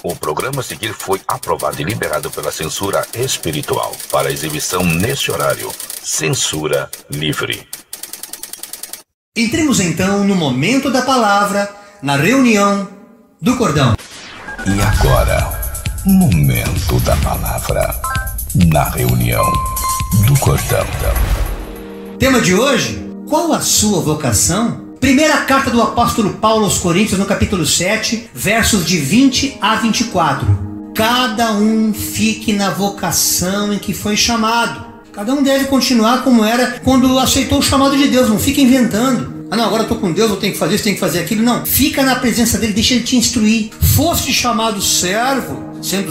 O programa a seguir foi aprovado e liberado pela censura espiritual para exibição neste horário. Censura livre. Entremos então no momento da palavra, na reunião do cordão. E agora, momento da palavra, na reunião do cordão. Tema de hoje, qual a sua vocação? Primeira carta do apóstolo Paulo aos Coríntios, no capítulo 7, versos de 20 a 24. Cada um fique na vocação em que foi chamado. Cada um deve continuar como era quando aceitou o chamado de Deus. Não fica inventando. Ah não, agora eu estou com Deus, eu tenho que fazer isso, tenho que fazer aquilo. Não, fica na presença dele, deixa ele te instruir. Foste chamado servo, sendo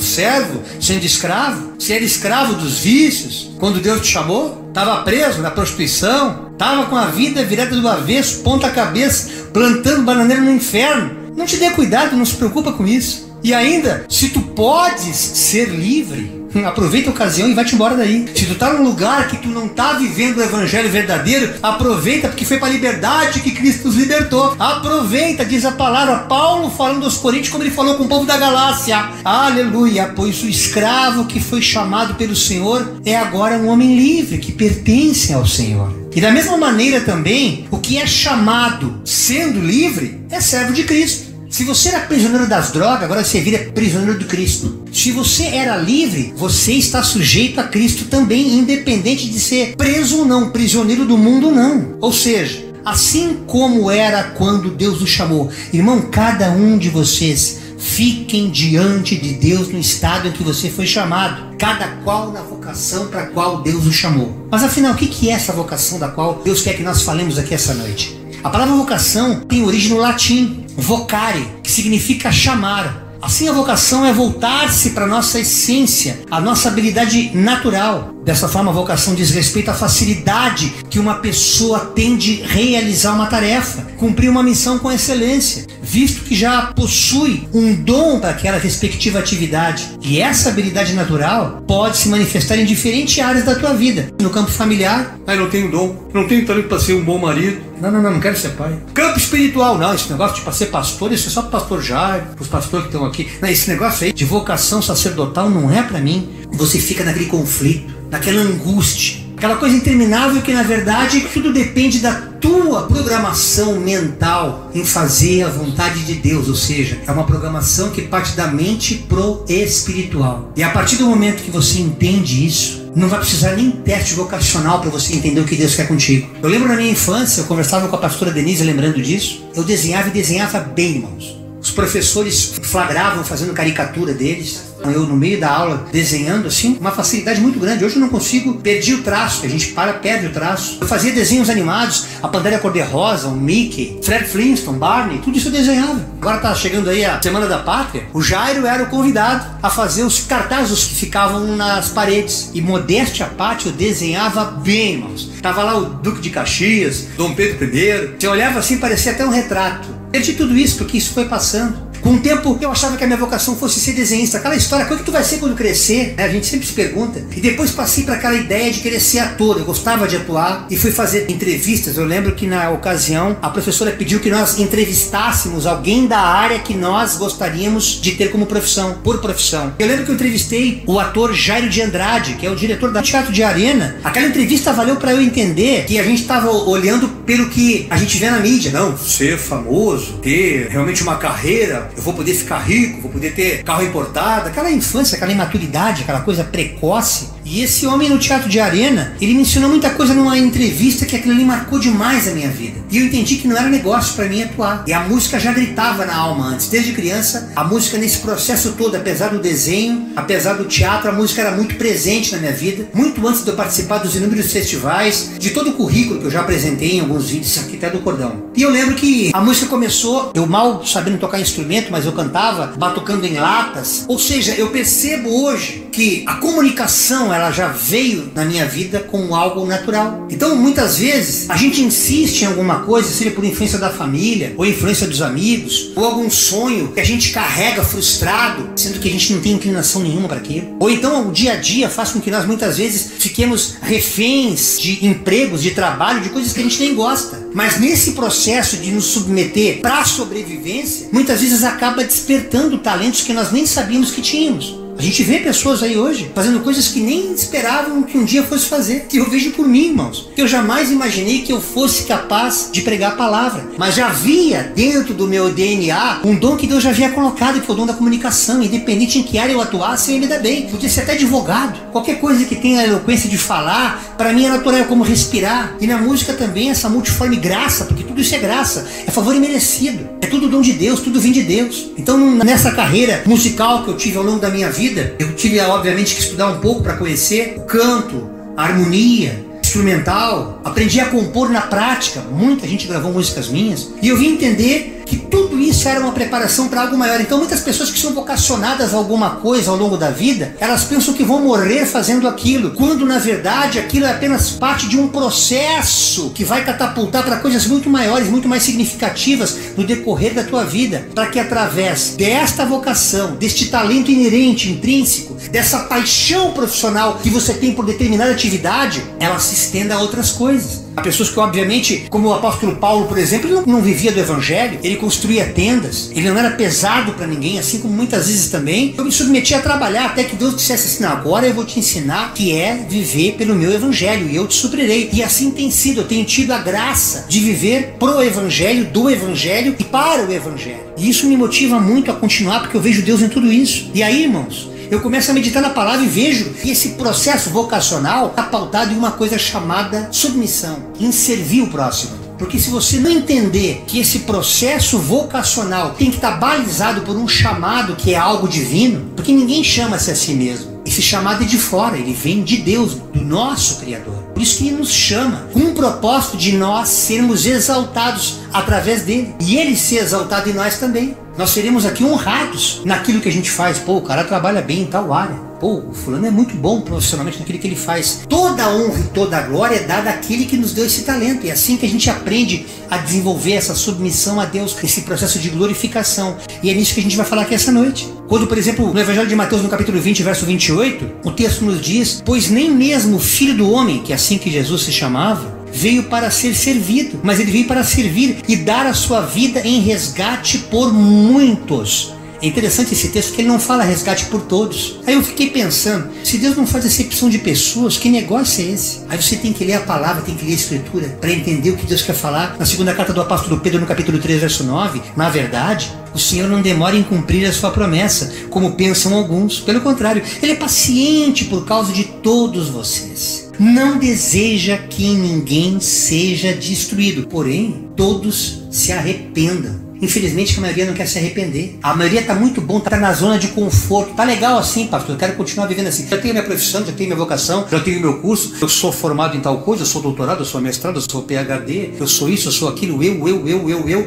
escravo. Se era escravo dos vícios, quando Deus te chamou, estava preso na prostituição, estava com a vida virada do avesso, ponta cabeça, plantando bananeira no inferno. Não te dê cuidado, não se preocupa com isso. E ainda, se tu podes ser livre, aproveita a ocasião e vai-te embora daí. Se tu tá num lugar que tu não tá vivendo o evangelho verdadeiro, aproveita, porque foi para a liberdade que Cristo nos libertou. Aproveita, diz a palavra, Paulo falando aos Coríntios como ele falou com o povo da Galácia. Aleluia, pois o escravo que foi chamado pelo Senhor é agora um homem livre, que pertence ao Senhor. E da mesma maneira também, o que é chamado sendo livre é servo de Cristo. Se você era prisioneiro das drogas, agora você vira prisioneiro do Cristo. Se você era livre, você está sujeito a Cristo também, independente de ser preso ou não, prisioneiro do mundo ou não. Ou seja, assim como era quando Deus o chamou. Irmão, cada um de vocês fiquem diante de Deus no estado em que você foi chamado. Cada qual na vocação para a qual Deus o chamou. Mas afinal, o que é essa vocação da qual Deus quer que nós falemos aqui essa noite? A palavra vocação tem origem no latim, vocare, que significa chamar. Assim, a vocação é voltar-se para a nossa essência, a nossa habilidade natural. Dessa forma, a vocação diz respeito à facilidade que uma pessoa tem de realizar uma tarefa, cumprir uma missão com excelência, visto que já possui um dom para aquela respectiva atividade. E essa habilidade natural pode se manifestar em diferentes áreas da tua vida. No campo familiar, eu não tenho dom, não tenho talento para ser um bom marido. Não quero ser pai. Campo espiritual, não, esse negócio de para ser pastor, isso é só para o pastor Jair, para os pastores que estão aqui. Não, esse negócio aí de vocação sacerdotal não é para mim. Você fica naquele conflito, naquela angústia, aquela coisa interminável que na verdade tudo depende da tua programação mental em fazer a vontade de Deus, ou seja, é uma programação que parte da mente pro espiritual. E a partir do momento que você entende isso, não vai precisar nem teste vocacional para você entender o que Deus quer contigo. Eu lembro na minha infância, eu conversava com a pastora Denise lembrando disso, eu desenhava e desenhava bem, irmãos. Os professores flagravam fazendo caricatura deles. Eu no meio da aula desenhando assim, uma facilidade muito grande. Hoje eu não consigo, perdi o traço, a gente perde o traço. Eu fazia desenhos animados, a Pantéria Cor-de-Rosa, o Mickey, Fred Flintstone, Barney, tudo isso eu desenhava. Agora tá chegando aí a Semana da Pátria, o Jairo era o convidado a fazer os cartazes que ficavam nas paredes. E modéstia à parte, eu desenhava bem, irmãos. Tava lá o Duque de Caxias, Dom Pedro I. Você olhava assim, parecia até um retrato. Perdi tudo isso porque isso foi passando. Com o tempo eu achava que a minha vocação fosse ser desenhista. Aquela história, o que tu vai ser quando crescer? A gente sempre se pergunta. E depois passei para aquela ideia de querer ser ator. Eu gostava de atuar e fui fazer entrevistas. Eu lembro que na ocasião a professora pediu que nós entrevistássemos alguém da área que nós gostaríamos de ter como profissão, por profissão. Eu lembro que eu entrevistei o ator Jairo de Andrade, que é o diretor do Teatro de Arena. Aquela entrevista valeu para eu entender que a gente estava olhando pelo que a gente vê na mídia. Não, ser famoso, ter realmente uma carreira, eu vou poder ficar rico, vou poder ter carro importado, aquela infância, aquela imaturidade, aquela coisa precoce. E esse homem no Teatro de Arena, ele me ensinou muita coisa numa entrevista que aquilo ali marcou demais a minha vida. E eu entendi que não era negócio para mim atuar. E a música já gritava na alma antes. Desde criança, a música nesse processo todo, apesar do desenho, apesar do teatro, a música era muito presente na minha vida. Muito antes de eu participar dos inúmeros festivais, de todo o currículo que eu já apresentei em alguns vídeos aqui até do Cordão. E eu lembro que a música começou, eu mal sabendo tocar instrumento, mas eu cantava batucando em latas. Ou seja, eu percebo hoje que a comunicação ela já veio na minha vida como algo natural. Então, muitas vezes, a gente insiste em alguma coisa, seja por influência da família, ou influência dos amigos, ou algum sonho que a gente carrega frustrado, sendo que a gente não tem inclinação nenhuma para aquilo. Ou então, o dia a dia faz com que nós, muitas vezes, fiquemos reféns de empregos, de trabalho, de coisas que a gente nem gosta. Mas nesse processo de nos submeter para a sobrevivência, muitas vezes acaba despertando talentos que nós nem sabíamos que tínhamos. A gente vê pessoas aí hoje fazendo coisas que nem esperavam que um dia fosse fazer. E eu vejo por mim, irmãos, que eu jamais imaginei que eu fosse capaz de pregar a palavra. Mas já havia dentro do meu DNA um dom que Deus já havia colocado, que é o dom da comunicação. Independente em que área eu atuasse, eu ia me dar bem. Podia ser até advogado. Qualquer coisa que tenha a eloquência de falar, para mim é natural, é como respirar. E na música também, essa multiforme graça, porque tudo isso é graça, é favor imerecido. É tudo dom de Deus, tudo vem de Deus. Então, nessa carreira musical que eu tive ao longo da minha vida, eu tive, obviamente, que estudar um pouco para conhecer o canto, a harmonia, instrumental. Aprendi a compor na prática. Muita gente gravou músicas minhas. E eu vim entender que tudo isso era uma preparação para algo maior. Então, muitas pessoas que são vocacionadas a alguma coisa ao longo da vida, elas pensam que vão morrer fazendo aquilo, quando na verdade aquilo é apenas parte de um processo que vai catapultar para coisas muito maiores, muito mais significativas no decorrer da tua vida, para que através desta vocação, deste talento inerente, intrínseco, dessa paixão profissional que você tem por determinada atividade, ela se estenda a outras coisas. Há pessoas que, obviamente, como o apóstolo Paulo, por exemplo, ele não vivia do evangelho, ele construía tendas, ele não era pesado para ninguém, assim como muitas vezes também eu me submetia a trabalhar até que Deus dissesse assim: agora eu vou te ensinar que é viver pelo meu evangelho e eu te suprirei. E assim tem sido, eu tenho tido a graça de viver pro evangelho, do evangelho e para o evangelho. E isso me motiva muito a continuar, porque eu vejo Deus em tudo isso. E aí, irmãos, eu começo a meditar na palavra e vejo que esse processo vocacional está pautado em uma coisa chamada submissão, em servir o próximo. Porque se você não entender que esse processo vocacional tem que estar balizado por um chamado que é algo divino, porque ninguém chama-se a si mesmo. Esse chamado é de fora, ele vem de Deus, do nosso Criador. Por isso que ele nos chama, com o propósito de nós sermos exaltados através dele. E ele ser exaltado em nós também. Nós seremos aqui honrados naquilo que a gente faz. Pô, o cara trabalha bem em tal área. Pô, o fulano é muito bom profissionalmente naquilo que ele faz. Toda a honra e toda a glória é dada àquele que nos deu esse talento. E é assim que a gente aprende a desenvolver essa submissão a Deus, esse processo de glorificação. E é nisso que a gente vai falar aqui essa noite. Quando, por exemplo, no Evangelho de Mateus, no capítulo 20, verso 28, o texto nos diz: pois nem mesmo o Filho do Homem, que é assim que Jesus se chamava, veio para ser servido, mas ele veio para servir e dar a sua vida em resgate por muitos. É interessante esse texto que ele não fala resgate por todos. Aí eu fiquei pensando, se Deus não faz acepção de pessoas, que negócio é esse? Aí você tem que ler a palavra, tem que ler a escritura para entender o que Deus quer falar. Na segunda carta do apóstolo Pedro, no capítulo 3, verso 9, na verdade, o Senhor não demora em cumprir a sua promessa, como pensam alguns. Pelo contrário, ele é paciente por causa de todos vocês. Não deseja que ninguém seja destruído, porém, todos se arrependam. Infelizmente a maioria não quer se arrepender. A maioria está muito bom, está na zona de conforto. Tá legal assim, pastor, eu quero continuar vivendo assim. Já tenho minha profissão, já tenho minha vocação, já tenho meu curso, eu sou formado em tal coisa, eu sou doutorado, eu sou mestrado, eu sou PhD, eu sou isso, eu sou aquilo, eu.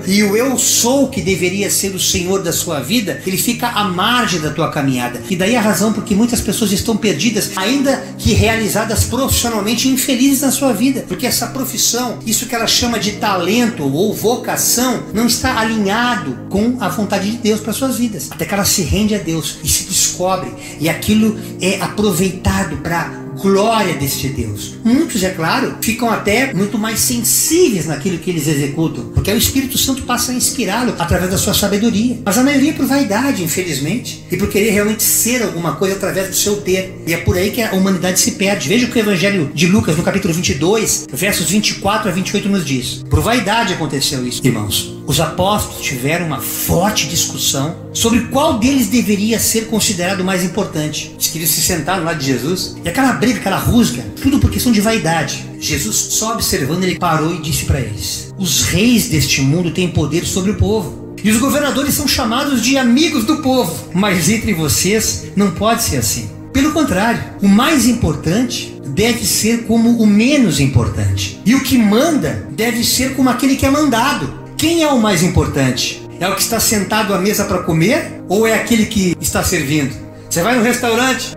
E o eu sou que deveria ser o Senhor da sua vida, ele fica à margem da tua caminhada. E daí a razão porque muitas pessoas estão perdidas, ainda que realizadas profissionalmente, infelizes na sua vida. Porque essa profissão, isso que ela chama de talento ou vocação, não está alinhado com a vontade de Deus para suas vidas, até que ela se rende a Deus e se descobre, e aquilo é aproveitado para glória deste Deus. Muitos, é claro, ficam até muito mais sensíveis naquilo que eles executam, porque o Espírito Santo passa a inspirá-lo através da sua sabedoria. Mas a maioria é por vaidade, infelizmente, e por querer realmente ser alguma coisa através do seu ter. E é por aí que a humanidade se perde. Veja o que o Evangelho de Lucas, no capítulo 22, versos 24 a 28, nos diz. Por vaidade aconteceu isso, irmãos. Os apóstolos tiveram uma forte discussão sobre qual deles deveria ser considerado mais importante. Diz que eles se sentaram lá de Jesus, e aquela briga, aquela rusga, tudo por questão de vaidade. Jesus, só observando, ele parou e disse para eles: os reis deste mundo têm poder sobre o povo, e os governadores são chamados de amigos do povo, mas entre vocês não pode ser assim. Pelo contrário, o mais importante deve ser como o menos importante, e o que manda deve ser como aquele que é mandado. Quem é o mais importante? É o que está sentado à mesa para comer, ou é aquele que está servindo? Você vai no restaurante,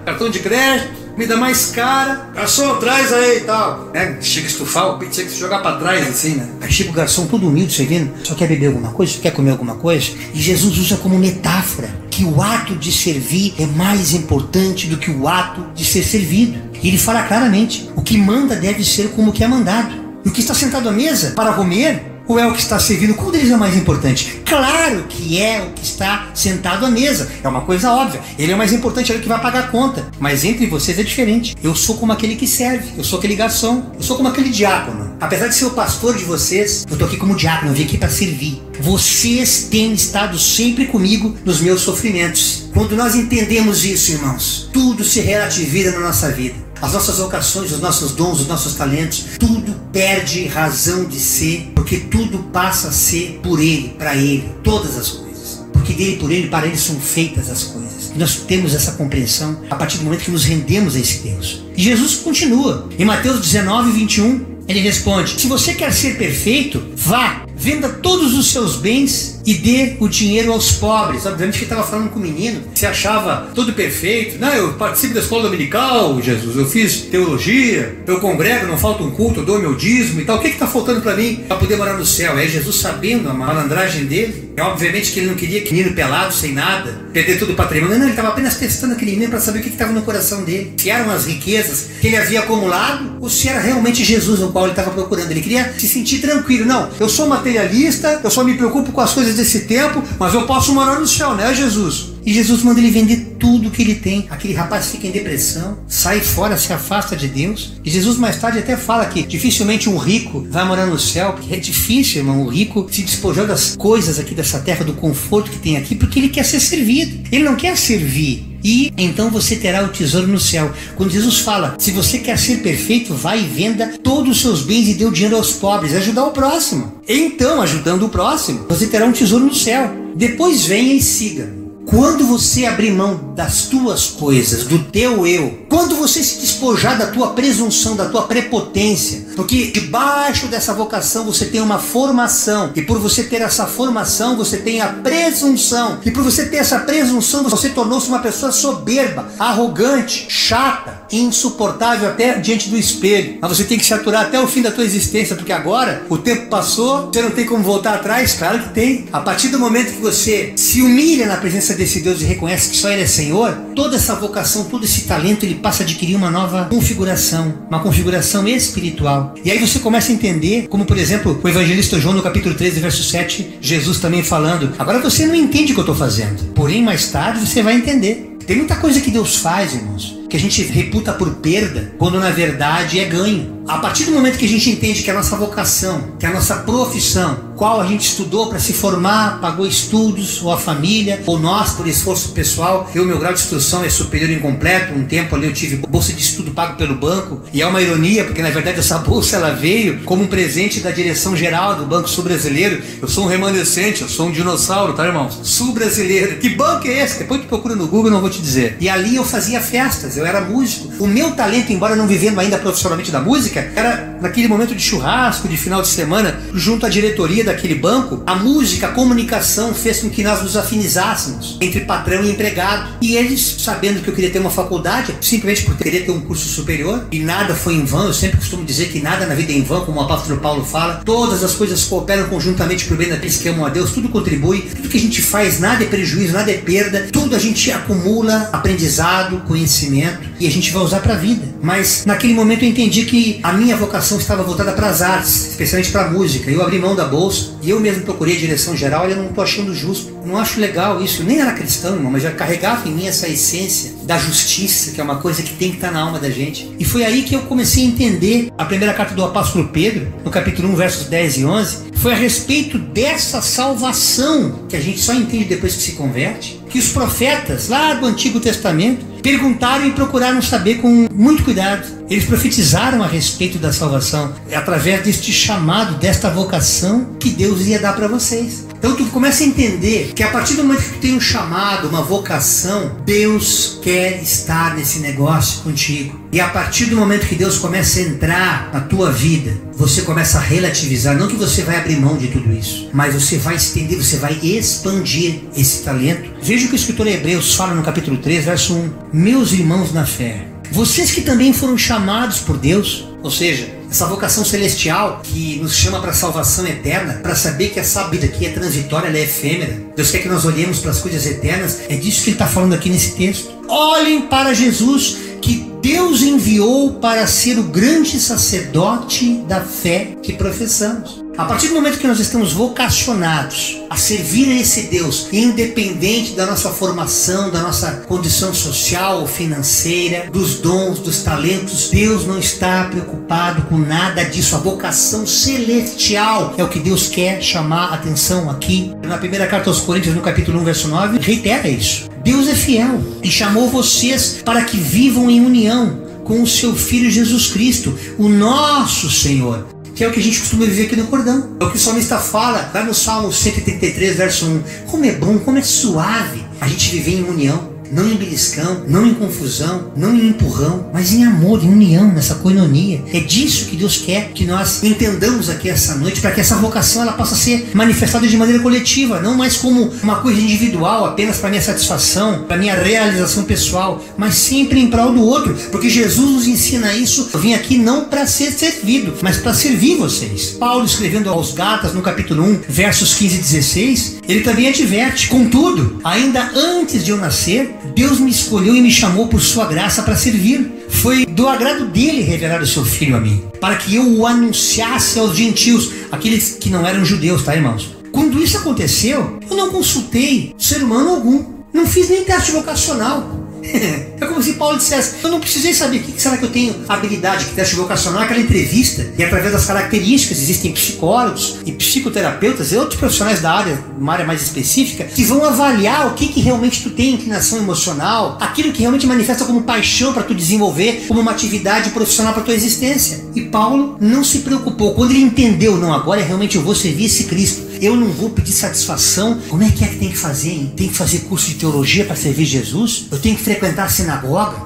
cartão de crédito, comida mais cara, garçom, traz aí e tal. Chega a estufar, o pizza chega a se jogar pra trás assim, né? Aí chega o garçom todo humilde, servindo, só quer beber alguma coisa, só quer comer alguma coisa. E Jesus usa como metáfora que o ato de servir é mais importante do que o ato de ser servido. E ele fala claramente, o que manda deve ser como o que é mandado. E o que está sentado à mesa para comer, ou é o que está servindo? Qual deles é mais importante? Claro que é o que está sentado à mesa. É uma coisa óbvia. Ele é o mais importante, ele é o que vai pagar a conta. Mas entre vocês é diferente. Eu sou como aquele que serve. Eu sou aquele garçom. Eu sou como aquele diácono. Apesar de ser o pastor de vocês, eu estou aqui como diácono. Eu vim aqui para servir. Vocês têm estado sempre comigo nos meus sofrimentos. Quando nós entendemos isso, irmãos, tudo se relativiza na nossa vida. As nossas vocações, os nossos dons, os nossos talentos, tudo perde razão de ser, porque tudo passa a ser por Ele, para Ele, todas as coisas. Porque dele, por Ele, para Ele são feitas as coisas. E nós temos essa compreensão a partir do momento que nos rendemos a esse Deus. E Jesus continua. Em Mateus 19, 21, Ele responde, se você quer ser perfeito, vá, venda todos os seus bens e dê o dinheiro aos pobres. Obviamente que ele estava falando com o menino, se achava todo perfeito. Não, eu participo da escola dominical, Jesus, eu fiz teologia, eu congrego, não falta um culto, eu dou meu dízimo e tal. O que está faltando para mim para poder morar no céu? Aí Jesus, sabendo a malandragem dele, obviamente que ele não queria que o menino pelado, sem nada, perder todo o patrimônio. Não, ele estava apenas testando aquele menino para saber o que estava no coração dele. Se eram as riquezas que ele havia acumulado ou se era realmente Jesus o qual ele estava procurando. Ele queria se sentir tranquilo. Não, eu sou materialista, eu só me preocupo com as coisas desse tempo, mas eu posso morar no céu, né, Jesus? E Jesus manda ele vender tudo que ele tem. Aquele rapaz fica em depressão, sai fora, se afasta de Deus. E Jesus mais tarde até fala que dificilmente um rico vai morar no céu, porque é difícil, irmão, o rico se despojou das coisas aqui dessa terra, do conforto que tem aqui, porque ele quer ser servido. Ele não quer servir. E então você terá o tesouro no céu. Quando Jesus fala, se você quer ser perfeito, vai e venda todos os seus bens e dê o dinheiro aos pobres, ajudar o próximo. Então, ajudando o próximo, você terá um tesouro no céu. Depois venha e siga. Quando você abrir mão das tuas coisas, do teu eu, quando você se despojar da tua presunção, da tua prepotência, porque debaixo dessa vocação você tem uma formação, e por você ter essa formação você tem a presunção, e por você ter essa presunção você tornou-se uma pessoa soberba, arrogante, chata, insuportável até diante do espelho. Mas você tem que se aturar até o fim da tua existência, porque agora o tempo passou, você não tem como voltar atrás. Claro que tem. A partir do momento que você se humilha na presença desse Deus e reconhece que só Ele é Senhor, toda essa vocação, todo esse talento, ele passa a adquirir uma nova configuração, uma configuração espiritual. E aí você começa a entender, como por exemplo, o evangelista João no capítulo 13, verso 7, Jesus também falando, agora você não entende o que eu estou fazendo, porém mais tarde você vai entender. Tem muita coisa que Deus faz, irmãos, que a gente reputa por perda, quando na verdade é ganho. A partir do momento que a gente entende que a nossa vocação, que a nossa profissão, qual a gente estudou para se formar, pagou estudos, ou a família, ou nós por esforço pessoal, meu grau de instrução é superior incompleto, um tempo ali eu tive bolsa de estudo pago pelo banco, e é uma ironia, porque na verdade essa bolsa ela veio como um presente da direção geral do Banco Sul Brasileiro. Eu sou um remanescente, eu sou um dinossauro, tá, irmãos? Sul Brasileiro. Que banco é esse? Depois tu procura no Google, não vou te dizer. E ali eu fazia festas, eu era músico. O meu talento, embora não vivendo ainda profissionalmente da música, era naquele momento de churrasco, de final de semana, junto à diretoria daquele banco, a música, a comunicação fez com que nós nos afinizássemos entre patrão e empregado. E eles, sabendo que eu queria ter uma faculdade, simplesmente por querer ter um curso superior, e nada foi em vão, eu sempre costumo dizer que nada na vida é em vão, como o apóstolo Paulo fala, todas as coisas cooperam conjuntamente para o bem daqueles que amam a Deus, tudo contribui, tudo que a gente faz, nada é prejuízo, nada é perda, tudo a gente acumula aprendizado, conhecimento, e a gente vai usar para a vida. Mas naquele momento eu entendi que a minha vocação estava voltada para as artes, especialmente para a música. Eu abri mão da bolsa e eu mesmo procurei a direção geral e eu não estou achando justo. Eu não acho legal isso. Eu nem era cristão, irmão, mas já carregava em mim essa essência da justiça, que é uma coisa que tem que estar na alma da gente. E foi aí que eu comecei a entender a primeira carta do apóstolo Pedro, no capítulo 1, versos 10 e 11, foi a respeito dessa salvação que a gente só entende depois que se converte, que os profetas lá do Antigo Testamento perguntaram e procuraram saber com muito cuidado. Eles profetizaram a respeito da salvação através deste chamado, desta vocação que Deus ia dar para vocês. Então tu começa a entender que a partir do momento que tu tem um chamado, uma vocação, Deus quer estar nesse negócio contigo. E a partir do momento que Deus começa a entrar na tua vida, você começa a relativizar, não que você vai abrir mão de tudo isso, mas você vai estender, você vai expandir esse talento. Veja o que o escritor Hebreus fala no capítulo 3, verso 1. Meus irmãos na fé, Vocês que também foram chamados por Deus, ou seja, essa vocação celestial que nos chama para a salvação eterna, para saber que essa vida aqui é transitória, ela é efêmera. Deus quer que nós olhemos para as coisas eternas. É disso que ele está falando aqui nesse texto. Olhem para Jesus, que Deus enviou para ser o grande sacerdote da fé que professamos. A partir do momento que nós estamos vocacionados a servir a esse Deus, independente da nossa formação, da nossa condição social ou financeira, dos dons, dos talentos, Deus não está preocupado com nada disso. A vocação celestial é o que Deus quer chamar a atenção aqui. Na primeira carta aos Coríntios, no capítulo 1, verso 9, reitera isso. Deus é fiel e chamou vocês para que vivam em união com o seu Filho Jesus Cristo, o nosso Senhor. Que é o que a gente costuma viver aqui no cordão. É o que o salmista fala lá no Salmo 133, verso 1. Como é bom, como é suave a gente viver em união. Não em beliscão, não em confusão, não em empurrão, mas em amor, em união, nessa coinonia. É disso que Deus quer que nós entendamos aqui essa noite, para que essa vocação ela possa ser manifestada de maneira coletiva, não mais como uma coisa individual, apenas para minha satisfação, para minha realização pessoal, mas sempre em prol do outro, porque Jesus nos ensina isso. Eu vim aqui não para ser servido, mas para servir vocês. Paulo, escrevendo aos Gálatas, no capítulo 1, versos 15 e 16, ele também adverte: contudo, ainda antes de eu nascer, Deus me escolheu e me chamou por sua graça para servir. Foi do agrado dele revelar o seu Filho a mim, para que eu o anunciasse aos gentios, aqueles que não eram judeus, tá, irmãos? Quando isso aconteceu, eu não consultei ser humano algum, não fiz nem teste vocacional. É como se Paulo dissesse: eu não precisei saber o que será que eu tenho habilidade, que teste vocacional, aquela entrevista, e através das características existem psicólogos e psicoterapeutas e outros profissionais da área, uma área mais específica, que vão avaliar o que realmente tu tem inclinação emocional, aquilo que realmente manifesta como paixão para tu desenvolver como uma atividade profissional para tua existência. E Paulo não se preocupou. Quando ele entendeu: não, agora realmente eu vou servir esse Cristo, eu não vou pedir satisfação. Como é que tem que fazer, hein? Tem que fazer curso de teologia para servir Jesus? Eu tenho que frequentar a sinagoga?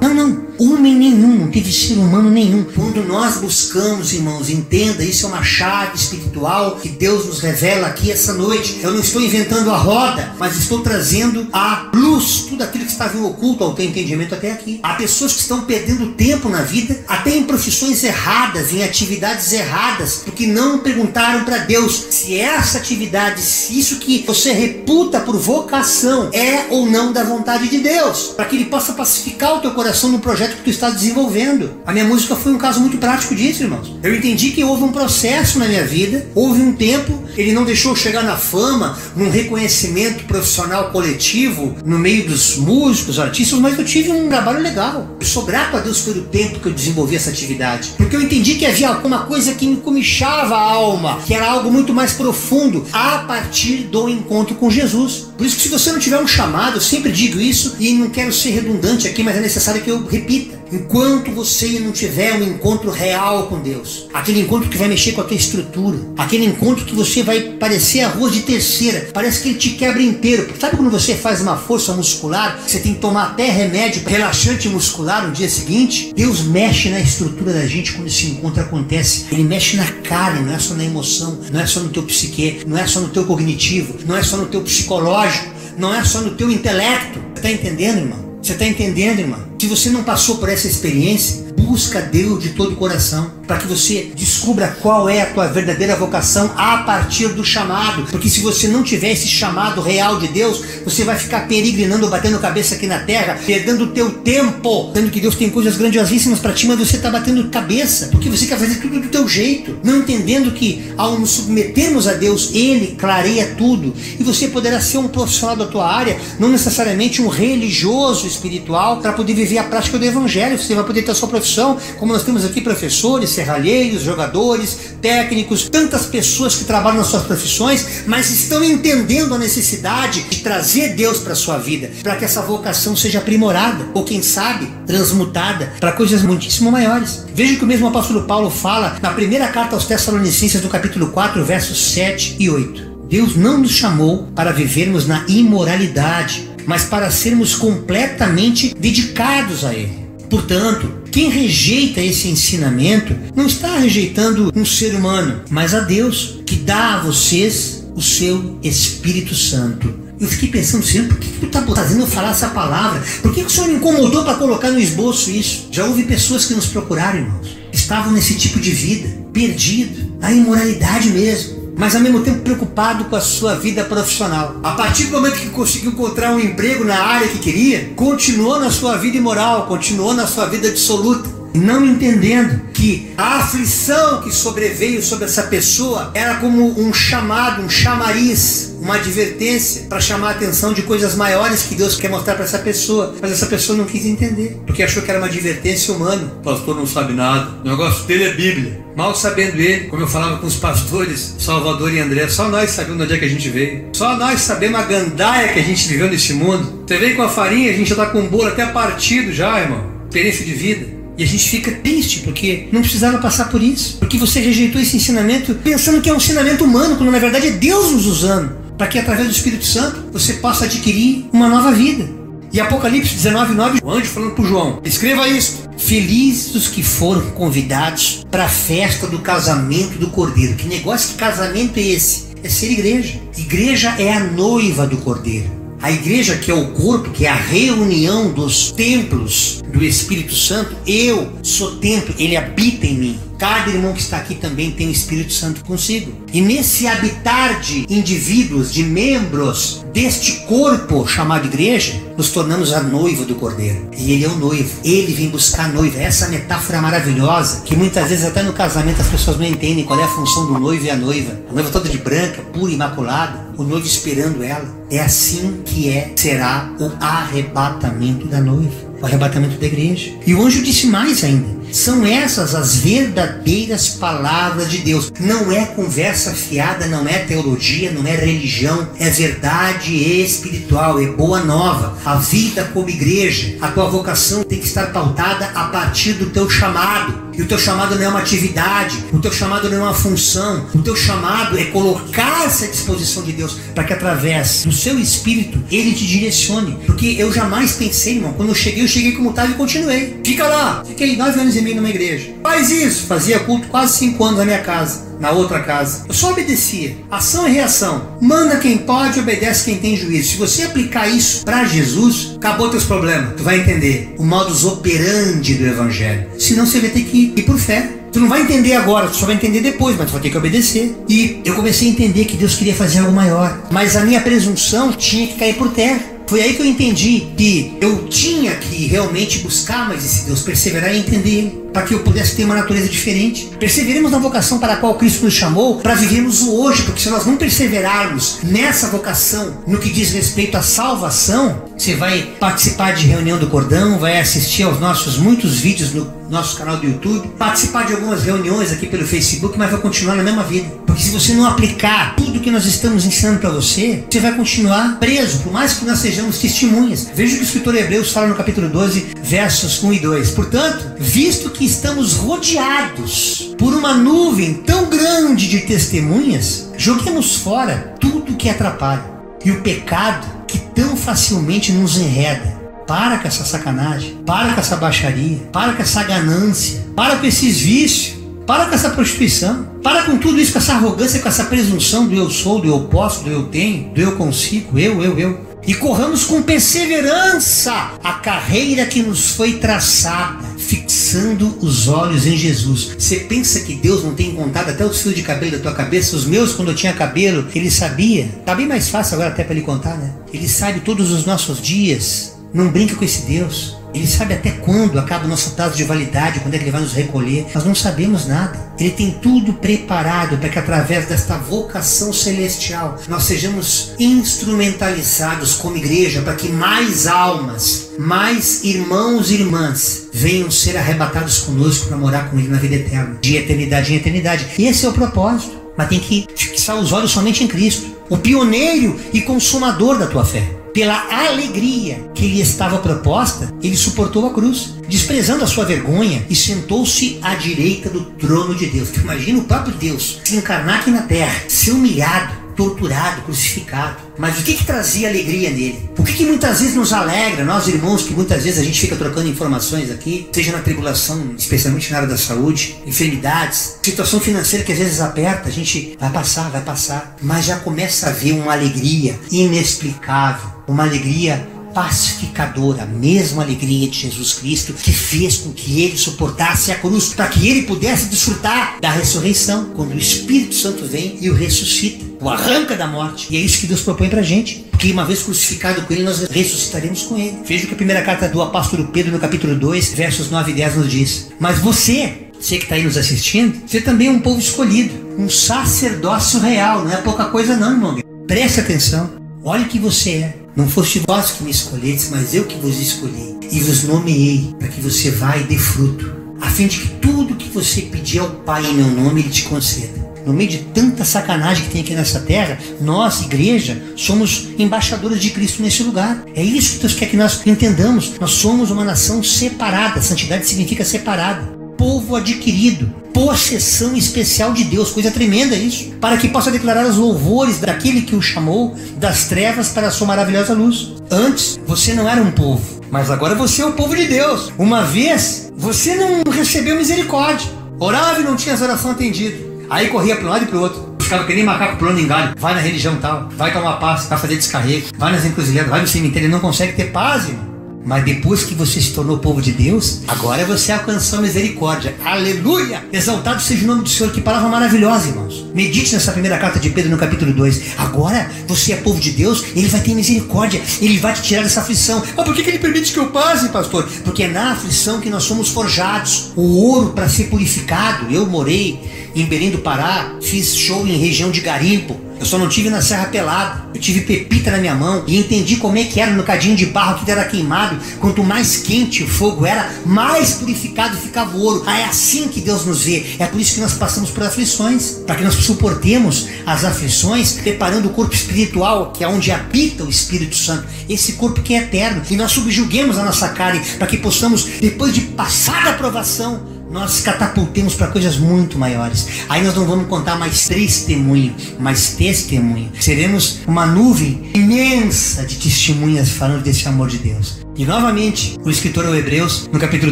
Não. Homem nenhum, não teve ser humano nenhum. Quando nós buscamos, irmãos, entenda, isso é uma chave espiritual que Deus nos revela aqui essa noite. Eu não estou inventando a roda, mas estou trazendo à luz tudo aquilo que estava em oculto ao teu entendimento até aqui. Há pessoas que estão perdendo tempo na vida, até em profissões erradas, em atividades erradas, porque não perguntaram para Deus se essa atividade, se isso que você reputa por vocação é ou não da vontade de Deus, para que Ele possa pacificar o teu coração no projeto que tu está desenvolvendo. A minha música foi um caso muito prático disso, irmãos. Eu entendi que houve um processo na minha vida, houve um tempo, ele não deixou chegar na fama, num reconhecimento profissional coletivo, no meio dos músicos, artistas, mas eu tive um trabalho legal. Eu sou grato a Deus pelo tempo que eu desenvolvi essa atividade, porque eu entendi que havia alguma coisa que me comichava a alma, que era algo muito mais profundo, a partir do encontro com Jesus. Por isso que, se você não tiver um chamado, eu sempre digo isso, e não quero ser redundante aqui, mas é necessário que eu repita: enquanto você não tiver um encontro real com Deus, aquele encontro que vai mexer com a tua estrutura, aquele encontro que você vai parecer arroz de terceira, parece que ele te quebra inteiro. Sabe quando você faz uma força muscular, você tem que tomar até remédio relaxante muscular no dia seguinte? Deus mexe na estrutura da gente quando esse encontro acontece. Ele mexe na carne, não é só na emoção, não é só no teu psique, não é só no teu cognitivo, não é só no teu psicológico, não é só no teu intelecto. Você está entendendo, irmão? Você está entendendo, irmão? Se você não passou por essa experiência, busca Deus de todo o coração, para que você descubra qual é a tua verdadeira vocação a partir do chamado. Porque se você não tiver esse chamado real de Deus, você vai ficar peregrinando, batendo cabeça aqui na terra, perdendo o teu tempo, sendo que Deus tem coisas grandiosíssimas para ti, mas você está batendo cabeça, porque você quer fazer tudo do teu jeito, não entendendo que ao nos submetermos a Deus, Ele clareia tudo, e você poderá ser um profissional da tua área, não necessariamente um religioso espiritual, para poder viver a prática do Evangelho. Você vai poder ter a sua profissão, como nós temos aqui professores, serralheiros, jogadores, técnicos, tantas pessoas que trabalham nas suas profissões, mas estão entendendo a necessidade de trazer Deus para a sua vida, para que essa vocação seja aprimorada, ou quem sabe, transmutada para coisas muitíssimo maiores. Veja que o mesmo apóstolo Paulo fala na primeira carta aos Tessalonicenses, no capítulo 4, versos 7 e 8. Deus não nos chamou para vivermos na imoralidade, mas para sermos completamente dedicados a Ele. Portanto, quem rejeita esse ensinamento não está rejeitando um ser humano, mas a Deus, que dá a vocês o seu Espírito Santo. Eu fiquei pensando, Senhor, por que tu está fazendo eu falar essa palavra? Por que o Senhor me incomodou para colocar no esboço isso? Já houve pessoas que nos procuraram, irmãos. Estavam nesse tipo de vida, perdido, na imoralidade mesmo, mas ao mesmo tempo preocupado com a sua vida profissional. A partir do momento que conseguiu encontrar um emprego na área que queria, continuou na sua vida imoral, continuou na sua vida dissoluta, não entendendo que a aflição que sobreveio sobre essa pessoa era como um chamado, um chamariz, uma advertência para chamar a atenção de coisas maiores que Deus quer mostrar para essa pessoa. Mas essa pessoa não quis entender, porque achou que era uma advertência humana. O pastor não sabe nada, o negócio dele é Bíblia. Mal sabendo ele, como eu falava com os pastores Salvador e André, só nós sabemos onde é que a gente veio. Só nós sabemos a gandaia que a gente viveu nesse mundo. Você veio com a farinha, a gente já está com o bolo até partido já, irmão. Experiência de vida. E a gente fica triste porque não precisava passar por isso. Porque você rejeitou esse ensinamento pensando que é um ensinamento humano, quando na verdade é Deus nos usando para que através do Espírito Santo você possa adquirir uma nova vida. E Apocalipse 19:9, o anjo falando para o João, escreva isso: felizes os que foram convidados para a festa do casamento do Cordeiro. Que negócio de casamento é esse? É ser igreja. Igreja é a noiva do Cordeiro. A igreja, que é o corpo, que é a reunião dos templos do Espírito Santo, eu sou templo, ele habita em mim. Cada irmão que está aqui também tem o Espírito Santo consigo. E nesse habitar de indivíduos, de membros deste corpo chamado igreja, nos tornamos a noiva do Cordeiro. E ele é o noivo. Ele vem buscar a noiva. Essa metáfora maravilhosa, que muitas vezes até no casamento as pessoas não entendem qual é a função do noivo e a noiva. A noiva toda de branca, pura, imaculada, o noivo esperando ela. É assim que será o arrebatamento da noiva. O arrebatamento da igreja. E o anjo disse mais ainda: são essas as verdadeiras palavras de Deus. Não é conversa fiada, não é teologia, não é religião, é verdade espiritual, é boa nova. A vida como igreja, a tua vocação tem que estar pautada a partir do teu chamado. E o teu chamado não é uma atividade, o teu chamado não é uma função, o teu chamado é colocar-se à disposição de Deus para que através do seu Espírito Ele te direcione. Porque eu jamais pensei, irmão, quando eu cheguei como estava e continuei. Fica lá, fiquei 9 anos e meio numa igreja. Faz isso, fazia culto quase 5 anos na minha casa, na outra casa. Eu só obedecia, ação e reação. Manda quem pode, obedece quem tem juízo. Se você aplicar isso para Jesus, acabou teus problemas. Tu vai entender o modus operandi do Evangelho. Senão você vai ter que ir por fé. Tu não vai entender agora, tu só vai entender depois, mas tu vai ter que obedecer. E eu comecei a entender que Deus queria fazer algo maior, mas a minha presunção tinha que cair por terra. Foi aí que eu entendi que eu tinha que realmente buscar mais esse Deus, perseverar e entender Ele, para que eu pudesse ter uma natureza diferente. Perseveremos na vocação para a qual Cristo nos chamou, para vivermos o hoje, porque se nós não perseverarmos nessa vocação, no que diz respeito à salvação, você vai participar de reunião do cordão, vai assistir aos nossos muitos vídeos no nosso canal do YouTube, participar de algumas reuniões aqui pelo Facebook, mas vai continuar na mesma vida. Porque se você não aplicar tudo que nós estamos ensinando para você, você vai continuar preso, por mais que nós sejamos testemunhas. Veja o que o escritor Hebreus fala no capítulo 12, versos 1 e 2. Portanto, visto que estamos rodeados por uma nuvem tão grande de testemunhas, joguemos fora tudo que atrapalha e o pecado que tão facilmente nos enreda. Para com essa sacanagem, para com essa baixaria, para com essa ganância, para com esses vícios, para com essa prostituição, para com tudo isso, com essa arrogância, com essa presunção do eu sou, do eu posso, do eu tenho, do eu consigo, eu. E corramos com perseverança a carreira que nos foi traçada, fixando os olhos em Jesus. Você pensa que Deus não tem contado até os fios de cabelo da tua cabeça? Os meus, quando eu tinha cabelo, Ele sabia. Tá bem mais fácil agora até para Ele contar, né? Ele sabe todos os nossos dias. Não brinca com esse Deus. Ele sabe até quando acaba o nosso prazo de validade, quando é que Ele vai nos recolher. Nós não sabemos nada. Ele tem tudo preparado para que através desta vocação celestial nós sejamos instrumentalizados como igreja para que mais almas, mais irmãos e irmãs venham ser arrebatados conosco para morar com Ele na vida eterna, de eternidade em eternidade. Esse é o propósito. Mas tem que fixar os olhos somente em Cristo, o pioneiro e consumador da tua fé. Pela alegria que lhe estava proposta, ele suportou a cruz, desprezando a sua vergonha, e sentou-se à direita do trono de Deus. Tu imagina o próprio Deus se encarnar aqui na terra, ser humilhado, torturado, crucificado. Mas o que trazia alegria nele? O que muitas vezes nos alegra, nós irmãos, que muitas vezes a gente fica trocando informações aqui, seja na tribulação, especialmente na área da saúde, enfermidades, situação financeira que às vezes aperta, a gente vai passar, mas já começa a ver uma alegria inexplicável, uma alegria pacificadora, a mesma alegria de Jesus Cristo que fez com que ele suportasse a cruz, para que ele pudesse desfrutar da ressurreição, quando o Espírito Santo vem e o ressuscita, o arranca da morte. E é isso que Deus propõe pra gente, porque uma vez crucificado com ele, nós ressuscitaremos com ele. Veja o que a primeira carta do apóstolo Pedro, no capítulo 2, versos 9 e 10 nos diz: mas você que está aí nos assistindo, você também é um povo escolhido, um sacerdócio real, não é pouca coisa não, irmão. Preste atenção, olha o que você é. Não foste vós que me escolhestes, mas eu que vos escolhi e vos nomeei para que você vá e dê fruto, a fim de que tudo que você pedir ao Pai em meu nome, Ele te conceda. No meio de tanta sacanagem que tem aqui nessa terra, nós, igreja, somos embaixadores de Cristo nesse lugar. É isso que Deus quer que nós entendamos. Nós somos uma nação separada. Santidade significa separada. Povo adquirido, possessão especial de Deus, coisa tremenda isso, para que possa declarar os louvores daquele que o chamou das trevas para a sua maravilhosa luz. Antes, você não era um povo, mas agora você é o povo de Deus. Uma vez, você não recebeu misericórdia, orava e não tinha as orações atendidas, aí corria para um lado e para o outro, ficava que nem macaco pulando em galho, vai na religião tal, vai tomar paz, vai fazer descarrego, vai nas encruzilhadas, vai no cemitério, ele não consegue ter paz, irmão. Mas depois que você se tornou povo de Deus, agora você alcançou a misericórdia. Aleluia! Exaltado seja o nome do Senhor. Que palavra maravilhosa, irmãos. Medite nessa primeira carta de Pedro no capítulo 2. Agora você é povo de Deus, Ele vai ter misericórdia, Ele vai te tirar dessa aflição. Ah, por que Ele permite que eu passe, pastor? Porque é na aflição que nós somos forjados. O ouro para ser purificado. Eu morei em Belém do Pará, fiz show em região de garimpo. Eu só não tive na Serra Pelada, eu tive pepita na minha mão e entendi como é que era no cadinho de barro que era queimado. Quanto mais quente o fogo era, mais purificado ficava o ouro. É assim que Deus nos vê. É por isso que nós passamos por aflições, para que nós suportemos as aflições, preparando o corpo espiritual, que é onde habita o Espírito Santo, esse corpo que é eterno, e nós subjuguemos a nossa carne, para que possamos, depois de passar a provação, nós catapultemos para coisas muito maiores. Aí nós não vamos contar mais testemunho, mas testemunho. Seremos uma nuvem imensa de testemunhas falando desse amor de Deus. E novamente, o escritor aos Hebreus, no capítulo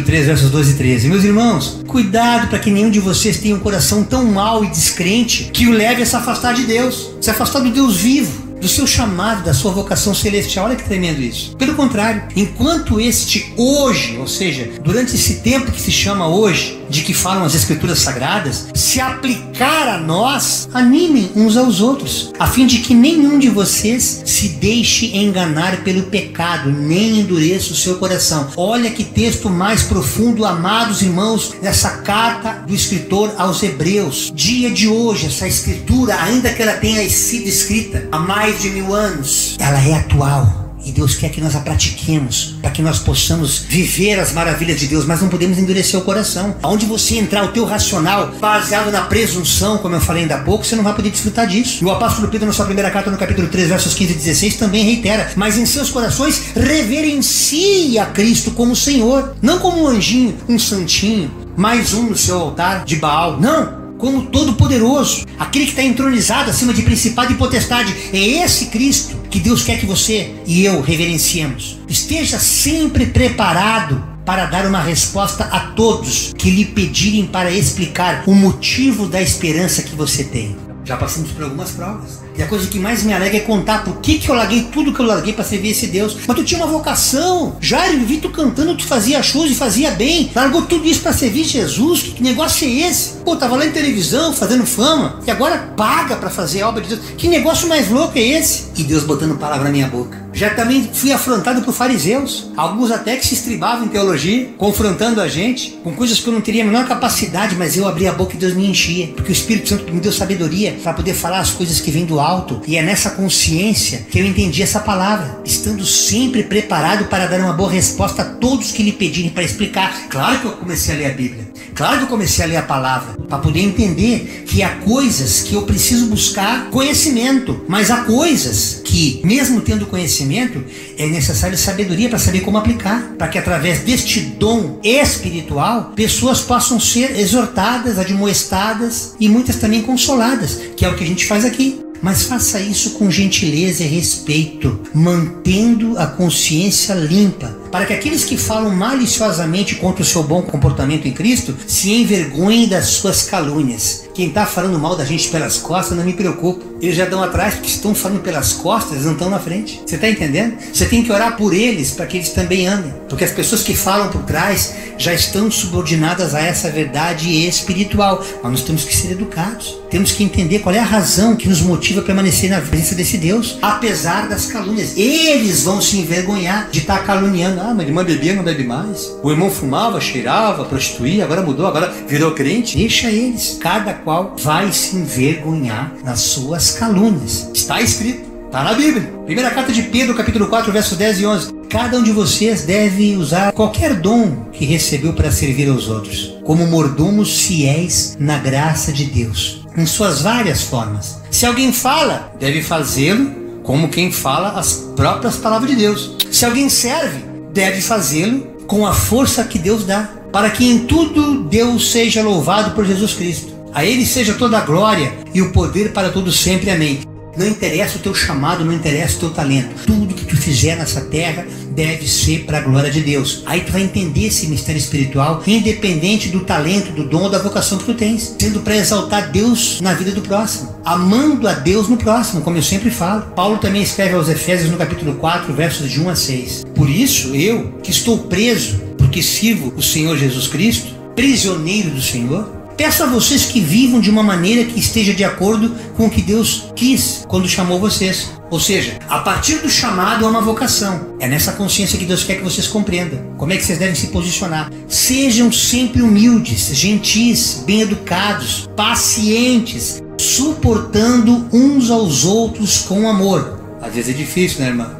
3, versos 12 e 13. Meus irmãos, cuidado para que nenhum de vocês tenha um coração tão mau e descrente que o leve a se afastar de Deus, se afastar do Deus vivo, do seu chamado, da sua vocação celestial. Olha que tremendo isso. Pelo contrário, enquanto este hoje, ou seja, durante esse tempo que se chama hoje, de que falam as Escrituras Sagradas, se aplicar a nós, animem uns aos outros, a fim de que nenhum de vocês se deixe enganar pelo pecado, nem endureça o seu coração. Olha que texto mais profundo, amados irmãos, nessa carta do escritor aos Hebreus. Dia de hoje, essa escritura, ainda que ela tenha sido escrita há mais de 1000 anos, ela é atual. E Deus quer que nós a pratiquemos, para que nós possamos viver as maravilhas de Deus, mas não podemos endurecer o coração. Aonde você entrar o teu racional baseado na presunção, como eu falei ainda há pouco, você não vai poder desfrutar disso. E o apóstolo Pedro, na sua primeira carta, no capítulo 3, versos 15 e 16, também reitera: mas em seus corações reverencie a Cristo como Senhor, não como um anjinho, um santinho, mais um no seu altar de Baal, não, como Todo-Poderoso, aquele que está entronizado acima de principado e potestade. É esse Cristo que Deus quer que você e eu reverenciemos. Esteja sempre preparado para dar uma resposta a todos que lhe pedirem para explicar o motivo da esperança que você tem. Já passamos por algumas provas. E a coisa que mais me alegra é contar por que eu larguei tudo que eu larguei para servir esse Deus. Mas tu tinha uma vocação. Jairo, eu vi tu cantando, tu fazia shows e fazia bem. Largou tudo isso para servir Jesus. Que negócio é esse? Pô, tava lá em televisão, fazendo fama. E agora paga para fazer a obra de Deus. Que negócio mais louco é esse? E Deus botando palavra na minha boca. Já também fui afrontado por fariseus. Alguns até que se estribavam em teologia, confrontando a gente com coisas que eu não teria a menor capacidade, mas eu abri a boca e Deus me enchia. Porque o Espírito Santo me deu sabedoria para poder falar as coisas que vêm do alto. E é nessa consciência que eu entendi essa palavra, estando sempre preparado para dar uma boa resposta a todos que lhe pedirem para explicar. Claro que eu comecei a ler a Bíblia, claro que eu comecei a ler a palavra, para poder entender que há coisas que eu preciso buscar conhecimento, mas há coisas que, mesmo tendo conhecimento, é necessário sabedoria para saber como aplicar, para que através deste dom espiritual, pessoas possam ser exortadas, admoestadas e muitas também consoladas, que é o que a gente faz aqui. mas faça isso com gentileza e respeito, mantendo a consciência limpa, para que aqueles que falam maliciosamente contra o seu bom comportamento em Cristo se envergonhem das suas calúnias. Quem está falando mal da gente pelas costas, não me preocupa. Eles já estão atrás, porque estão falando pelas costas, eles não estão na frente. Você está entendendo? Você tem que orar por eles, para que eles também andem. Porque as pessoas que falam por trás já estão subordinadas a essa verdade espiritual. Mas nós temos que ser educados. Temos que entender qual é a razão que nos motiva a permanecer na presença desse Deus, apesar das calúnias. Eles vão se envergonhar de estar caluniando. Ah, mas a irmã bebia, não bebe mais. O irmão fumava, cheirava, prostituía, agora mudou, agora virou crente. Deixa eles. Cada qual vai se envergonhar nas suas calúnias. Está escrito, está na Bíblia. Primeira carta de Pedro, capítulo 4, versos 10 e 11. Cada um de vocês deve usar qualquer dom que recebeu para servir aos outros, como mordomos fiéis na graça de Deus, em suas várias formas. Se alguém fala, deve fazê-lo como quem fala as próprias palavras de Deus. Se alguém serve, deve fazê-lo com a força que Deus dá, para que em tudo Deus seja louvado por Jesus Cristo. A Ele seja toda a glória e o poder para todos sempre. Amém. Não interessa o teu chamado, não interessa o teu talento. Tudo que tu fizer nessa terra deve ser para a glória de Deus. Aí tu vai entender esse mistério espiritual, independente do talento, do dom ou da vocação que tu tens, sendo para exaltar Deus na vida do próximo, amando a Deus no próximo, como eu sempre falo. Paulo também escreve aos Efésios no capítulo 4, versos de 1 a 6. Por isso, eu, que estou preso, porque sirvo o Senhor Jesus Cristo, prisioneiro do Senhor, peço a vocês que vivam de uma maneira que esteja de acordo com o que Deus quis quando chamou vocês. Ou seja, a partir do chamado há uma vocação. É nessa consciência que Deus quer que vocês compreendam. Como é que vocês devem se posicionar? Sejam sempre humildes, gentis, bem-educados, pacientes, suportando uns aos outros com amor. Às vezes é difícil, né, irmã?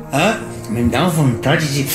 Me dá uma vontade de...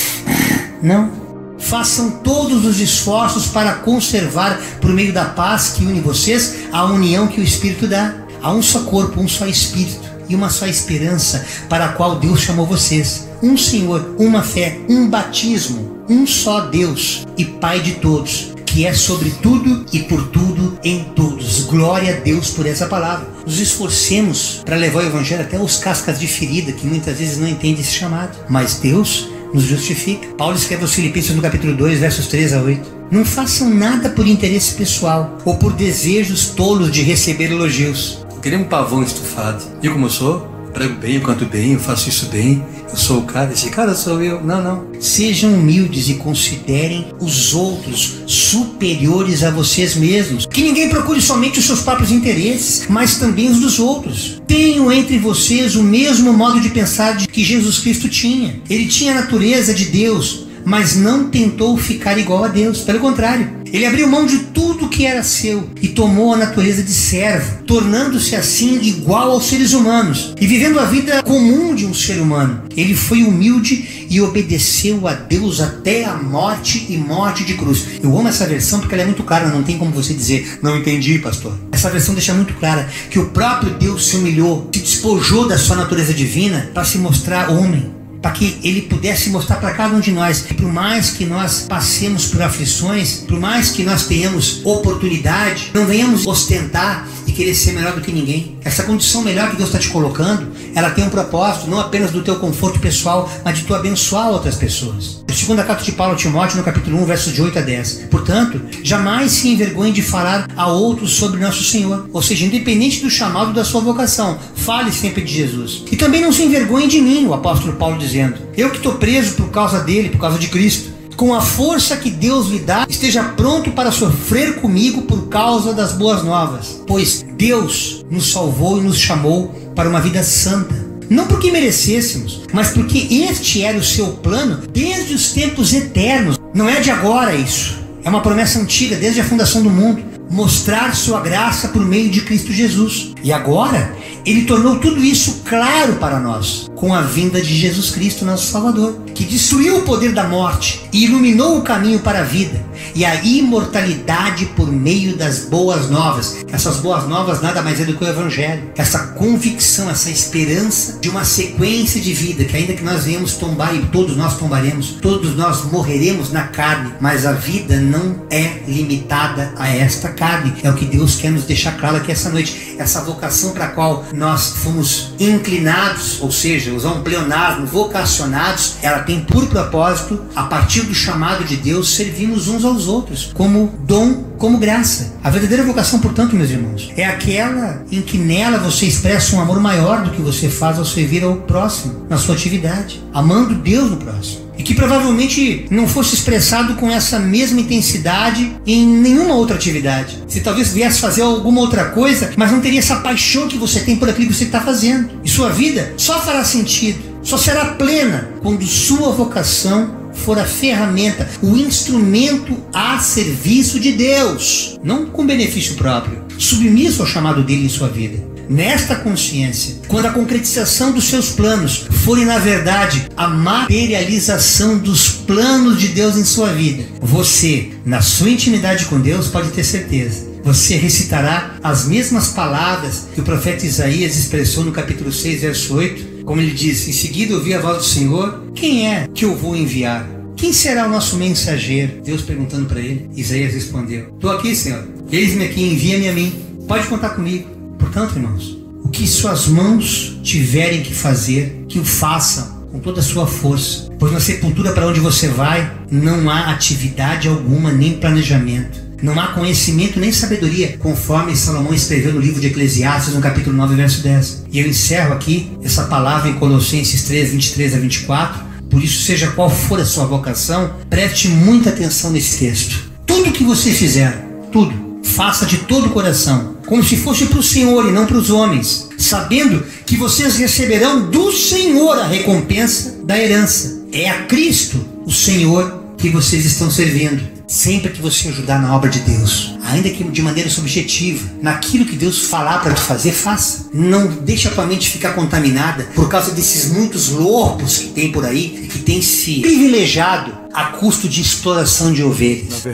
Não. Façam todos os esforços para conservar, por meio da paz que une vocês, a união que o Espírito dá. Há um só corpo, um só Espírito e uma só esperança para a qual Deus chamou vocês. Um Senhor, uma fé, um batismo, um só Deus e Pai de todos, que é sobre tudo e por tudo em todos. Glória a Deus por essa palavra. Nos esforcemos para levar o Evangelho até os cascas de ferida, que muitas vezes não entendem esse chamado. Mas Deus nos justifica. Paulo escreve aos Filipenses no capítulo 2, versos 3 a 8. Não façam nada por interesse pessoal ou por desejos tolos de receber elogios. Eu queria um pavão estufado. E como eu sou? Eu prego bem, eu canto bem, eu faço isso bem. Eu sou o cara, esse cara sou eu. Não. Sejam humildes e considerem os outros superiores a vocês mesmos. Que ninguém procure somente os seus próprios interesses, mas também os dos outros. Tenham entre vocês o mesmo modo de pensar que Jesus Cristo tinha. Ele tinha a natureza de Deus, mas não tentou ficar igual a Deus. Pelo contrário, ele abriu mão de tudo que era seu e tomou a natureza de servo, tornando-se assim igual aos seres humanos e vivendo a vida comum de um ser humano. Ele foi humilde e obedeceu a Deus até a morte e morte de cruz. Eu amo essa versão porque ela é muito clara, não tem como você dizer, não entendi, pastor. Essa versão deixa muito clara que o próprio Deus se humilhou, se despojou da sua natureza divina para se mostrar homem, para que ele pudesse mostrar para cada um de nós que por mais que nós passemos por aflições, por mais que nós tenhamos oportunidade, não venhamos ostentar e querer ser melhor do que ninguém. Essa condição melhor que Deus está te colocando, ela tem um propósito, não apenas do teu conforto pessoal, mas de tu abençoar outras pessoas. Segunda carta de Paulo a Timóteo, no capítulo 1, versos de 8 a 10. Portanto, jamais se envergonhe de falar a outros sobre nosso Senhor. Ou seja, independente do chamado da sua vocação, fale sempre de Jesus. E também não se envergonhe de mim, o apóstolo Paulo dizendo. Eu que estou preso por causa dele, por causa de Cristo. Com a força que Deus lhe dá, esteja pronto para sofrer comigo por causa das boas novas. Pois Deus nos salvou e nos chamou para uma vida santa. Não porque merecêssemos, mas porque este era o seu plano desde os tempos eternos. Não é de agora isso. É uma promessa antiga, desde a fundação do mundo. Mostrar sua graça por meio de Cristo Jesus. E agora, ele tornou tudo isso claro para nós. com a vinda de Jesus Cristo, nosso Salvador, que destruiu o poder da morte e iluminou o caminho para a vida e a imortalidade por meio das boas novas. Essas boas novas nada mais é do que o Evangelho. Essa convicção, essa esperança de uma sequência de vida, que ainda que nós venhamos tombar, e todos nós tombaremos, todos nós morreremos na carne, mas a vida não é limitada a esta carne. É o que Deus quer nos deixar claro aqui essa noite. Essa vocação para a qual nós fomos inclinados, ou seja, usar um pleonasmo, vocacionados, ela tem por propósito, a partir do chamado de Deus, servirmos uns aos outros, como dom, como graça. A verdadeira vocação, portanto, meus irmãos, é aquela em que nela você expressa um amor maior do que você faz ao servir ao próximo, na sua atividade, amando Deus no próximo. E que provavelmente não fosse expressado com essa mesma intensidade em nenhuma outra atividade. Você talvez viesse fazer alguma outra coisa, mas não teria essa paixão que você tem por aquilo que você está fazendo. E sua vida só fará sentido, só será plena quando sua vocação for a ferramenta, o instrumento a serviço de Deus, não com benefício próprio, submisso ao chamado dele em sua vida. Nesta consciência, quando a concretização dos seus planos forem, na verdade, a materialização dos planos de Deus em sua vida, você, na sua intimidade com Deus, pode ter certeza, você recitará as mesmas palavras que o profeta Isaías expressou no capítulo 6, verso 8, como ele diz: em seguida ouvi a voz do Senhor, quem é que eu vou enviar? Quem será o nosso mensageiro? Deus perguntando para ele. Isaías respondeu: estou aqui, Senhor, eis-me aqui, envia-me a mim, pode contar comigo. Portanto, irmãos, o que suas mãos tiverem que fazer, que o façam com toda a sua força, pois na sepultura para onde você vai, não há atividade alguma, nem planejamento. Não há conhecimento nem sabedoria, conforme Salomão escreveu no livro de Eclesiastes, no capítulo 9, verso 10. E eu encerro aqui essa palavra em Colossenses 3, 23 a 24. Por isso, seja qual for a sua vocação, preste muita atenção nesse texto. Tudo que você fizer, tudo, faça de todo o coração, como se fosse para o Senhor e não para os homens, sabendo que vocês receberão do Senhor a recompensa da herança. É a Cristo, o Senhor, que vocês estão servindo. Sempre que você ajudar na obra de Deus, ainda que de maneira subjetiva, naquilo que Deus falar para te fazer, faça. Não deixe a tua mente ficar contaminada por causa desses muitos lobos que tem por aí, que tem se privilegiado a custo de exploração de ovelhas.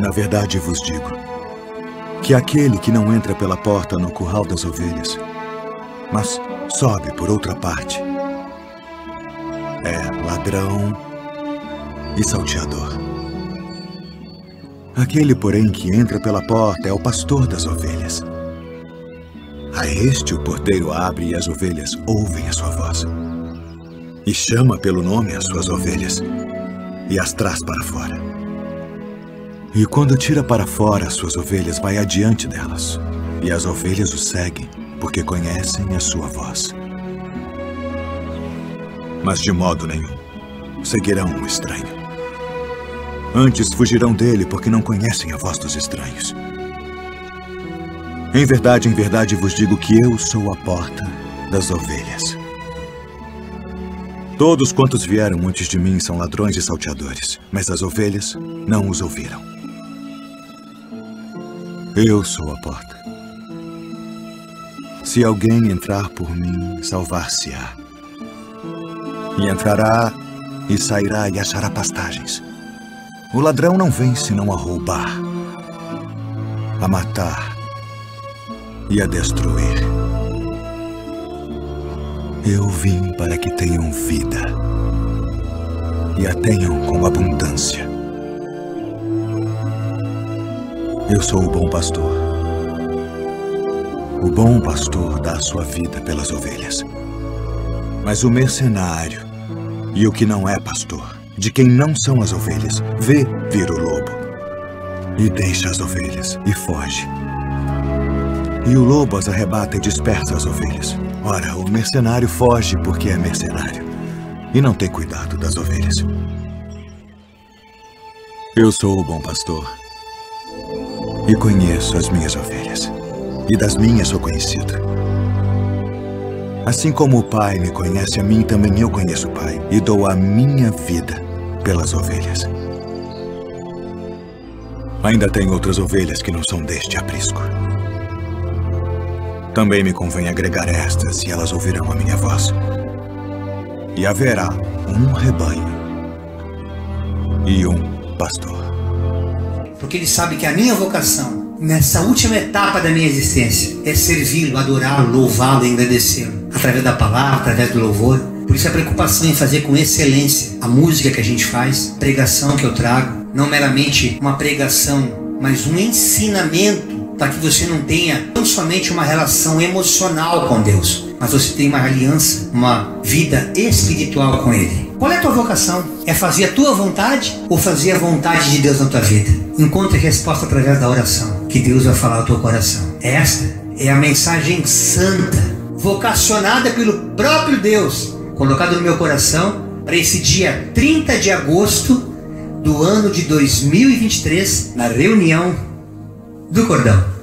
Na verdade vos digo, que aquele que não entra pela porta no curral das ovelhas, mas sobe por outra parte, é ladrão e salteador. Aquele, porém, que entra pela porta é o pastor das ovelhas. A este o porteiro abre e as ovelhas ouvem a sua voz. E chama pelo nome as suas ovelhas e as traz para fora. E quando tira para fora as suas ovelhas, vai adiante delas. E as ovelhas o seguem, porque conhecem a sua voz. Mas de modo nenhum seguirão o estranho. Antes fugirão dele, porque não conhecem a voz dos estranhos. Em verdade vos digo que eu sou a porta das ovelhas. Todos quantos vieram antes de mim são ladrões e salteadores, mas as ovelhas não os ouviram. Eu sou a porta. Se alguém entrar por mim, salvar-se-á. E entrará e sairá e achará pastagens. O ladrão não vem senão a roubar, a matar e a destruir. Eu vim para que tenham vida e a tenham com abundância. Eu sou o bom pastor. O bom pastor dá a sua vida pelas ovelhas. Mas o mercenário e o que não é pastor, de quem não são as ovelhas, vê vir o lobo e deixa as ovelhas e foge. E o lobo as arrebata e dispersa as ovelhas. Ora, o mercenário foge porque é mercenário e não tem cuidado das ovelhas. Eu sou o bom pastor e conheço as minhas ovelhas, e das minhas sou conhecido. Assim como o Pai me conhece a mim, também eu conheço o Pai, e dou a minha vida pelas ovelhas. Ainda tem outras ovelhas que não são deste aprisco. Também me convém agregar estas, e elas ouvirão a minha voz. E haverá um rebanho e um pastor. Porque Ele sabe que a minha vocação, nessa última etapa da minha existência, é servi-lo, adorá-lo, louvá-lo e agradecê-lo. Através da palavra, através do louvor. Por isso a preocupação em fazer com excelência a música que a gente faz, a pregação que eu trago. Não meramente uma pregação, mas um ensinamento, para que você não tenha não somente uma relação emocional com Deus, mas você tenha uma aliança, uma vida espiritual com Ele. Qual é a tua vocação? É fazer a tua vontade ou fazer a vontade de Deus na tua vida? Encontre resposta através da oração, que Deus vai falar ao teu coração. Esta é a mensagem santa, vocacionada pelo próprio Deus, colocada no meu coração para esse dia 30 de agosto do ano de 2023, na reunião do Cordão.